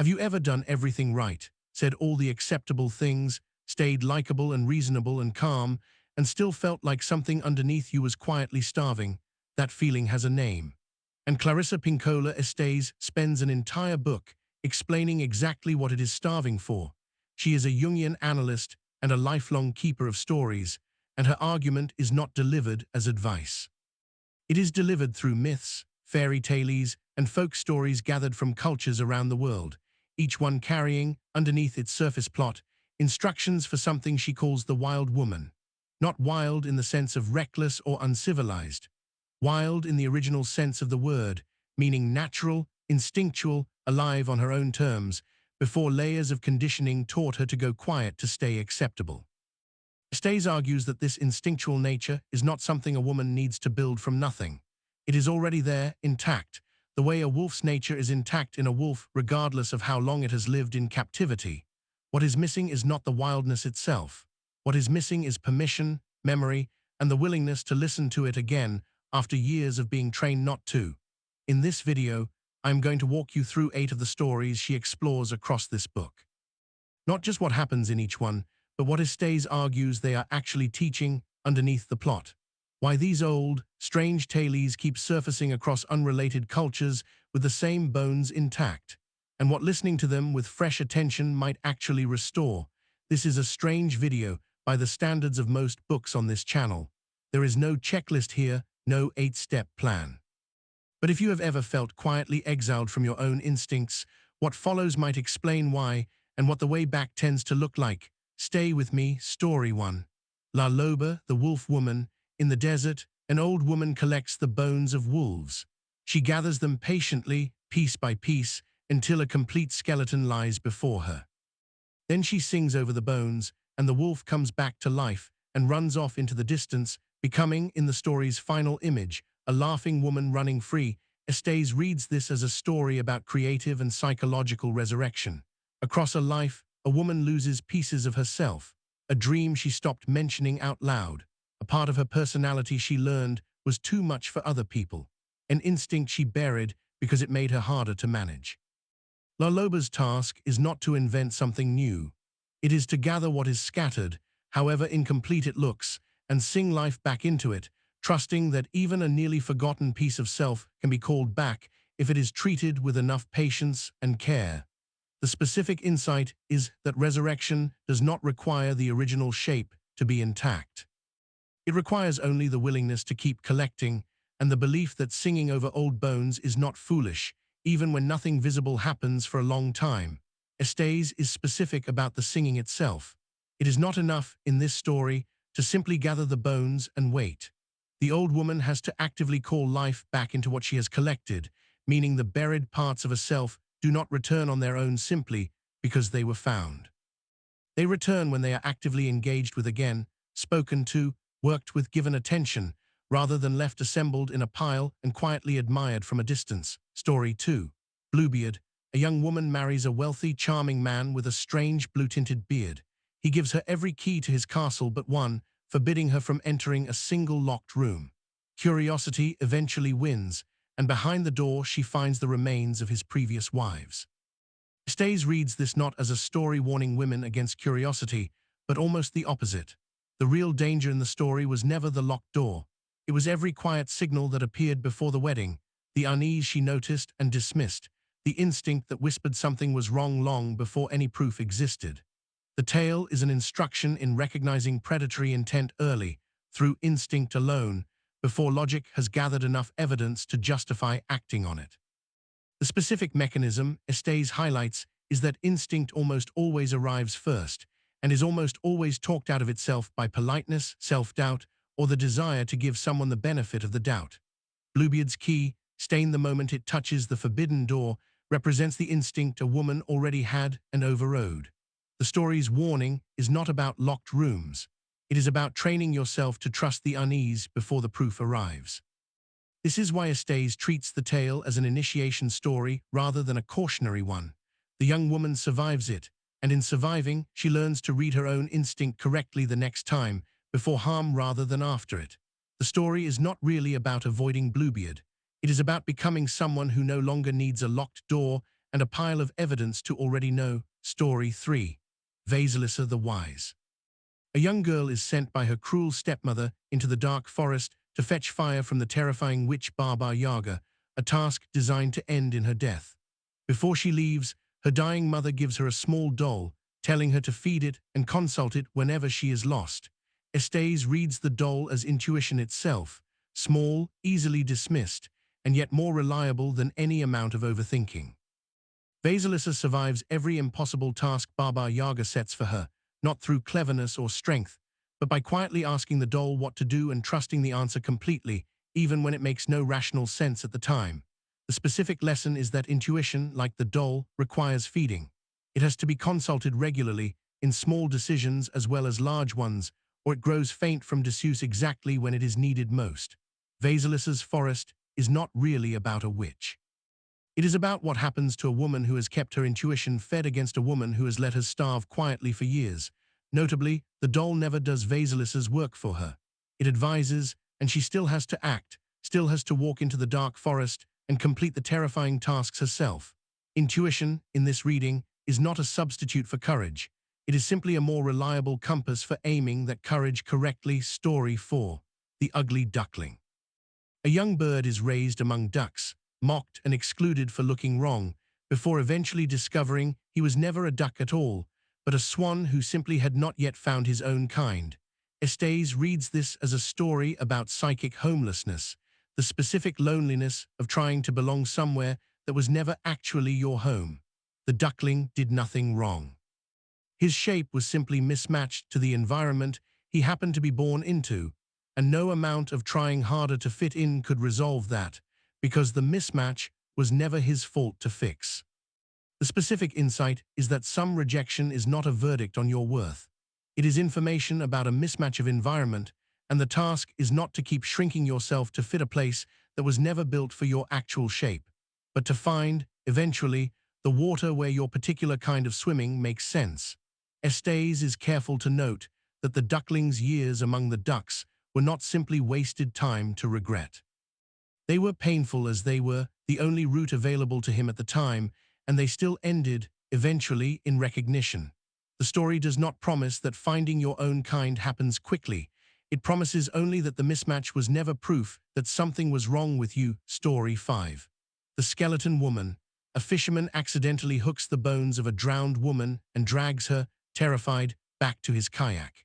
Have you ever done everything right, said all the acceptable things, stayed likable and reasonable and calm, and still felt like something underneath you was quietly starving? That feeling has a name. And Clarissa Pinkola Estés spends an entire book explaining exactly what it is starving for. She is a Jungian analyst and a lifelong keeper of stories, and her argument is not delivered as advice. It is delivered through myths, fairy tales, and folk stories gathered from cultures around the world, each one carrying, underneath its surface plot, instructions for something she calls the wild woman. Not wild in the sense of reckless or uncivilized. Wild in the original sense of the word, meaning natural, instinctual, alive on her own terms, before layers of conditioning taught her to go quiet to stay acceptable. Estés argues that this instinctual nature is not something a woman needs to build from nothing. It is already there, intact, the way a wolf's nature is intact in a wolf regardless of how long it has lived in captivity. What is missing is not the wildness itself. What is missing is permission, memory, and the willingness to listen to it again after years of being trained not to. In this video, I am going to walk you through 8 of the stories she explores across this book. Not just what happens in each one, but what Estés argues they are actually teaching underneath the plot. Why these old, strange tales keep surfacing across unrelated cultures with the same bones intact, and what listening to them with fresh attention might actually restore. This is a strange video by the standards of most books on this channel. There is no checklist here, no 8-step plan. But if you have ever felt quietly exiled from your own instincts, what follows might explain why and what the way back tends to look like. Stay with me. Story 1. La Loba, the wolf woman. In the desert, an old woman collects the bones of wolves. She gathers them patiently, piece by piece, until a complete skeleton lies before her. Then she sings over the bones, and the wolf comes back to life and runs off into the distance, becoming, in the story's final image, a laughing woman running free. Estés reads this as a story about creative and psychological resurrection. Across a life, a woman loses pieces of herself, a dream she stopped mentioning out loud, a part of her personality she learned was too much for other people, an instinct she buried because it made her harder to manage. La Loba's task is not to invent something new. It is to gather what is scattered, however incomplete it looks, and sing life back into it, trusting that even a nearly forgotten piece of self can be called back if it is treated with enough patience and care. The specific insight is that resurrection does not require the original shape to be intact. It requires only the willingness to keep collecting and the belief that singing over old bones is not foolish, even when nothing visible happens for a long time. Estés is specific about the singing itself. It is not enough, in this story, to simply gather the bones and wait. The old woman has to actively call life back into what she has collected, meaning the buried parts of herself do not return on their own simply because they were found. They return when they are actively engaged with again, spoken to, worked with, given attention, rather than left assembled in a pile and quietly admired from a distance. Story 2. Bluebeard. A young woman marries a wealthy, charming man with a strange blue-tinted beard. He gives her every key to his castle but one, forbidding her from entering a single locked room. Curiosity eventually wins, and behind the door she finds the remains of his previous wives. Estés reads this not as a story warning women against curiosity, but almost the opposite. The real danger in the story was never the locked door. It was every quiet signal that appeared before the wedding, the unease she noticed and dismissed, the instinct that whispered something was wrong long before any proof existed. The tale is an instruction in recognizing predatory intent early, through instinct alone, before logic has gathered enough evidence to justify acting on it. The specific mechanism Estés highlights is that instinct almost always arrives first, and is almost always talked out of itself by politeness, self-doubt, or the desire to give someone the benefit of the doubt. Bluebeard's key, stained the moment it touches the forbidden door, represents the instinct a woman already had and overrode. The story's warning is not about locked rooms. It is about training yourself to trust the unease before the proof arrives. This is why Estés treats the tale as an initiation story rather than a cautionary one. The young woman survives it, and in surviving, she learns to read her own instinct correctly the next time, before harm rather than after it. The story is not really about avoiding Bluebeard. It is about becoming someone who no longer needs a locked door and a pile of evidence to already know. Story 3. Vasilisa the Wise. A young girl is sent by her cruel stepmother into the dark forest to fetch fire from the terrifying witch Baba Yaga, a task designed to end in her death. Before she leaves, her dying mother gives her a small doll, telling her to feed it and consult it whenever she is lost. Estés reads the doll as intuition itself, small, easily dismissed, and yet more reliable than any amount of overthinking. Vasilisa survives every impossible task Baba Yaga sets for her, not through cleverness or strength, but by quietly asking the doll what to do and trusting the answer completely, even when it makes no rational sense at the time. The specific lesson is that intuition, like the doll, requires feeding. It has to be consulted regularly, in small decisions as well as large ones, or it grows faint from disuse exactly when it is needed most. Vasilisa's forest is not really about a witch. It is about what happens to a woman who has kept her intuition fed against a woman who has let her starve quietly for years. Notably, the doll never does Vasilisa's work for her. It advises, and she still has to act, still has to walk into the dark forest and complete the terrifying tasks herself. Intuition, in this reading, is not a substitute for courage. It is simply a more reliable compass for aiming that courage correctly. Story 4. The Ugly Duckling. A young bird is raised among ducks, mocked and excluded for looking wrong, before eventually discovering he was never a duck at all, but a swan who simply had not yet found his own kind. Estés reads this as a story about psychic homelessness, the specific loneliness of trying to belong somewhere that was never actually your home. The duckling did nothing wrong. His shape was simply mismatched to the environment he happened to be born into, and no amount of trying harder to fit in could resolve that, because the mismatch was never his fault to fix. The specific insight is that some rejection is not a verdict on your worth. It is information about a mismatch of environment, and the task is not to keep shrinking yourself to fit a place that was never built for your actual shape, but to find, eventually, the water where your particular kind of swimming makes sense. Estés is careful to note that the duckling's years among the ducks were not simply wasted time to regret. They were painful as they were the only route available to him at the time, and they still ended, eventually, in recognition. The story does not promise that finding your own kind happens quickly. It promises only that the mismatch was never proof that something was wrong with you. Story 5. The Skeleton Woman. A fisherman accidentally hooks the bones of a drowned woman and drags her, terrified, back to his kayak.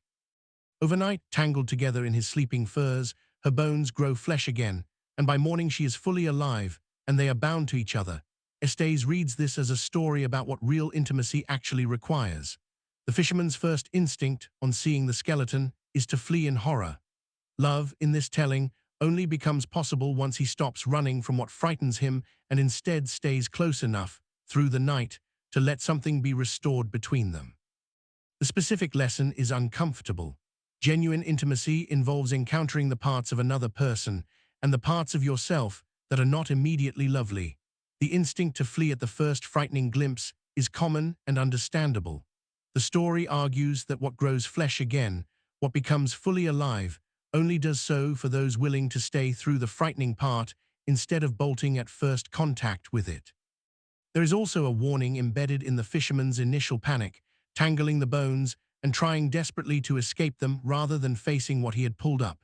Overnight, tangled together in his sleeping furs, her bones grow flesh again, and by morning she is fully alive, and they are bound to each other. Estés reads this as a story about what real intimacy actually requires. The fisherman's first instinct, on seeing the skeleton, is to flee in horror. Love, in this telling, only becomes possible once he stops running from what frightens him and instead stays close enough, through the night, to let something be restored between them. The specific lesson is uncomfortable. Genuine intimacy involves encountering the parts of another person and the parts of yourself that are not immediately lovely. The instinct to flee at the first frightening glimpse is common and understandable. The story argues that what grows flesh again, what becomes fully alive, only does so for those willing to stay through the frightening part instead of bolting at first contact with it. There is also a warning embedded in the fisherman's initial panic, tangling the bones and trying desperately to escape them rather than facing what he had pulled up.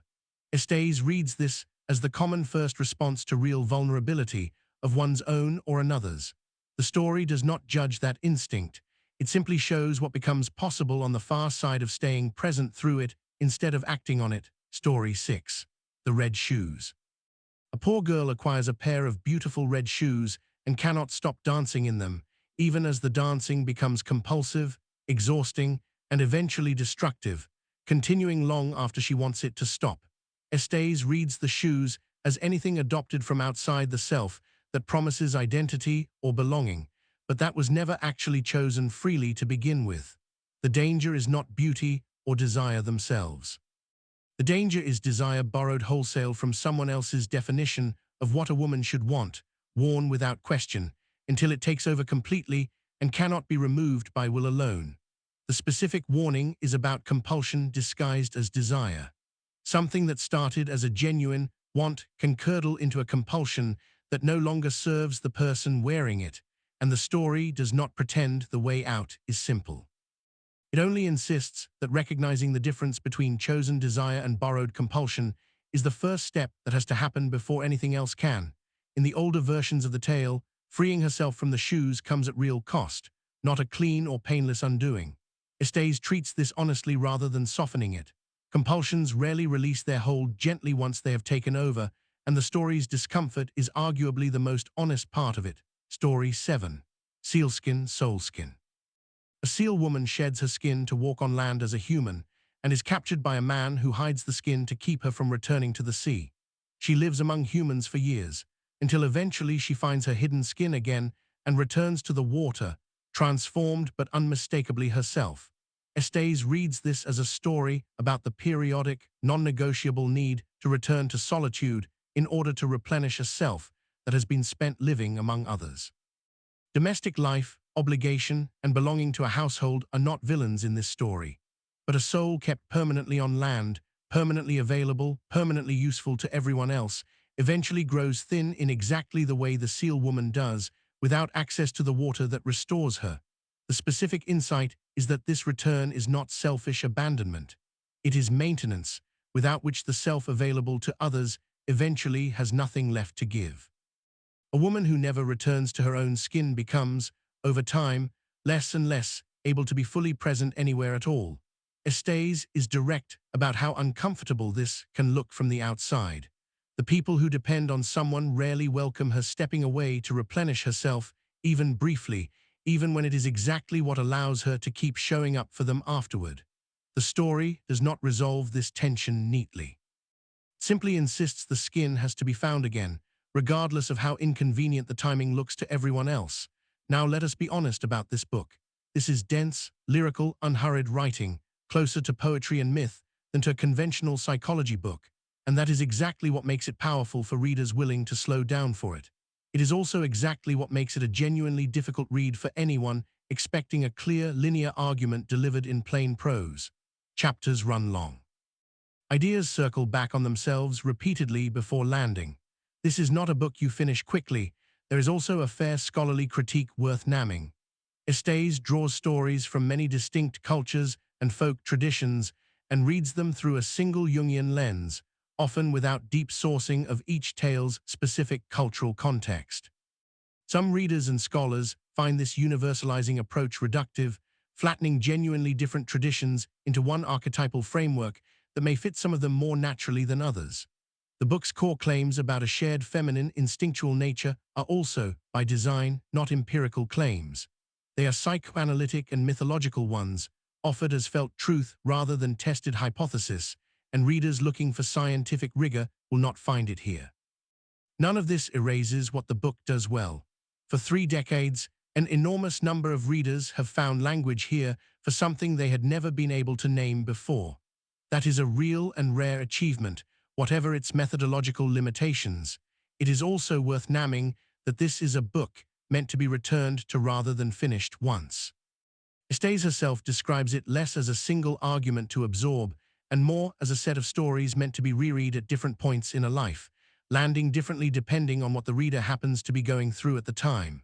Estés reads this as the common first response to real vulnerability of one's own or another's. The story does not judge that instinct. It simply shows what becomes possible on the far side of staying present through it instead of acting on it. Story 6. The Red Shoes. A poor girl acquires a pair of beautiful red shoes and cannot stop dancing in them, even as the dancing becomes compulsive, exhausting, and eventually destructive, continuing long after she wants it to stop. Estés reads the shoes as anything adopted from outside the self that promises identity or belonging, but that was never actually chosen freely to begin with. The danger is not beauty or desire themselves. The danger is desire borrowed wholesale from someone else's definition of what a woman should want, worn without question, until it takes over completely and cannot be removed by will alone. The specific warning is about compulsion disguised as desire. Something that started as a genuine want can curdle into a compulsion that no longer serves the person wearing it, and the story does not pretend the way out is simple. It only insists that recognizing the difference between chosen desire and borrowed compulsion is the first step that has to happen before anything else can. In the older versions of the tale, freeing herself from the shoes comes at real cost, not a clean or painless undoing. Estés treats this honestly rather than softening it. Compulsions rarely release their hold gently once they have taken over, and the story's discomfort is arguably the most honest part of it. Story 7. Sealskin, Soulskin. A seal woman sheds her skin to walk on land as a human, and is captured by a man who hides the skin to keep her from returning to the sea. She lives among humans for years, until eventually she finds her hidden skin again and returns to the water, transformed but unmistakably herself. Estés reads this as a story about the periodic, non-negotiable need to return to solitude in order to replenish a self that has been spent living among others. Domestic life, obligation, and belonging to a household are not villains in this story, but a soul kept permanently on land, permanently available, permanently useful to everyone else, eventually grows thin in exactly the way the seal woman does, without access to the water that restores her. The specific insight is that this return is not selfish abandonment. It is maintenance, without which the self available to others eventually has nothing left to give. A woman who never returns to her own skin becomes, over time, less and less able to be fully present anywhere at all. Estés is direct about how uncomfortable this can look from the outside. The people who depend on someone rarely welcome her stepping away to replenish herself, even briefly, even when it is exactly what allows her to keep showing up for them afterward. The story does not resolve this tension neatly. It simply insists the skin has to be found again, regardless of how inconvenient the timing looks to everyone else. Now let us be honest about this book. This is dense, lyrical, unhurried writing, closer to poetry and myth than to a conventional psychology book, and that is exactly what makes it powerful for readers willing to slow down for it. It is also exactly what makes it a genuinely difficult read for anyone expecting a clear, linear argument delivered in plain prose. Chapters run long. Ideas circle back on themselves repeatedly before landing. This is not a book you finish quickly. There is also a fair scholarly critique worth naming. Estés draws stories from many distinct cultures and folk traditions and reads them through a single Jungian lens, often without deep sourcing of each tale's specific cultural context. Some readers and scholars find this universalizing approach reductive, flattening genuinely different traditions into one archetypal framework that may fit some of them more naturally than others. The book's core claims about a shared feminine, instinctual nature are also, by design, not empirical claims. They are psychoanalytic and mythological ones, offered as felt truth rather than tested hypothesis, and readers looking for scientific rigor will not find it here. None of this erases what the book does well. For 3 decades, an enormous number of readers have found language here for something they had never been able to name before. That is a real and rare achievement, whatever its methodological limitations. It is also worth naming that this is a book meant to be returned to rather than finished once. Estés herself describes it less as a single argument to absorb and more as a set of stories meant to be reread at different points in a life, landing differently depending on what the reader happens to be going through at the time.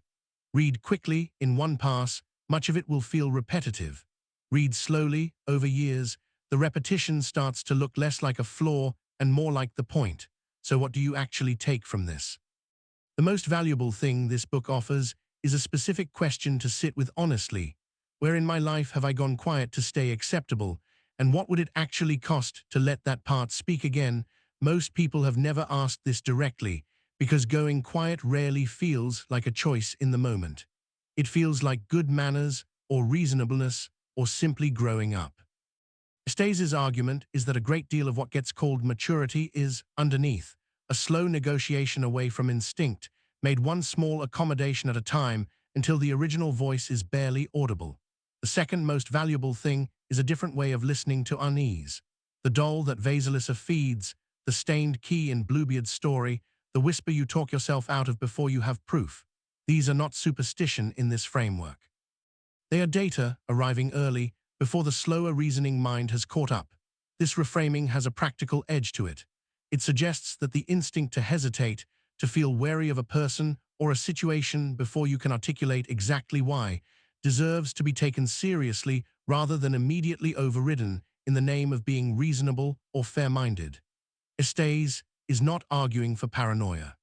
Read quickly, in one pass, much of it will feel repetitive. Read slowly, over years, the repetition starts to look less like a flaw and more like the point. So what do you actually take from this? The most valuable thing this book offers is a specific question to sit with honestly. Where in my life have I gone quiet to stay acceptable? And what would it actually cost to let that part speak again? Most people have never asked this directly, because going quiet rarely feels like a choice in the moment. It feels like good manners, or reasonableness, or simply growing up. Estés's argument is that a great deal of what gets called maturity is, underneath, a slow negotiation away from instinct, made one small accommodation at a time until the original voice is barely audible. The second most valuable thing is a different way of listening to unease. The doll that Vasilisa feeds, the stained key in Bluebeard's story, the whisper you talk yourself out of before you have proof. These are not superstition in this framework. They are data arriving early, before the slower reasoning mind has caught up. This reframing has a practical edge to it. It suggests that the instinct to hesitate, to feel wary of a person or a situation before you can articulate exactly why, deserves to be taken seriously rather than immediately overridden in the name of being reasonable or fair-minded. Estés is not arguing for paranoia.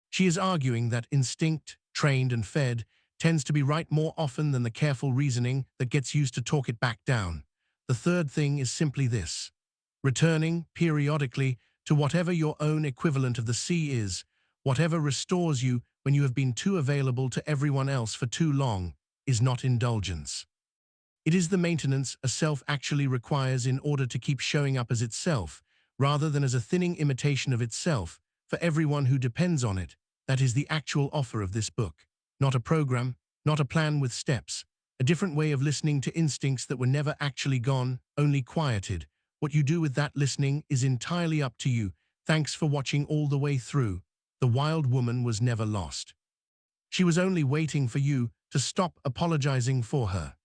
She is arguing that instinct, trained and fed, tends to be right more often than the careful reasoning that gets used to talk it back down. The third thing is simply this: returning, periodically, to whatever your own equivalent of the sea is, whatever restores you when you have been too available to everyone else for too long, is not indulgence. It is the maintenance a self actually requires in order to keep showing up as itself, rather than as a thinning imitation of itself, for everyone who depends on it. That is the actual offer of this book. Not a program, not a plan with steps, a different way of listening to instincts that were never actually gone, only quieted. What you do with that listening is entirely up to you. Thanks for watching all the way through. The wild woman was never lost. She was only waiting for you to stop apologizing for her.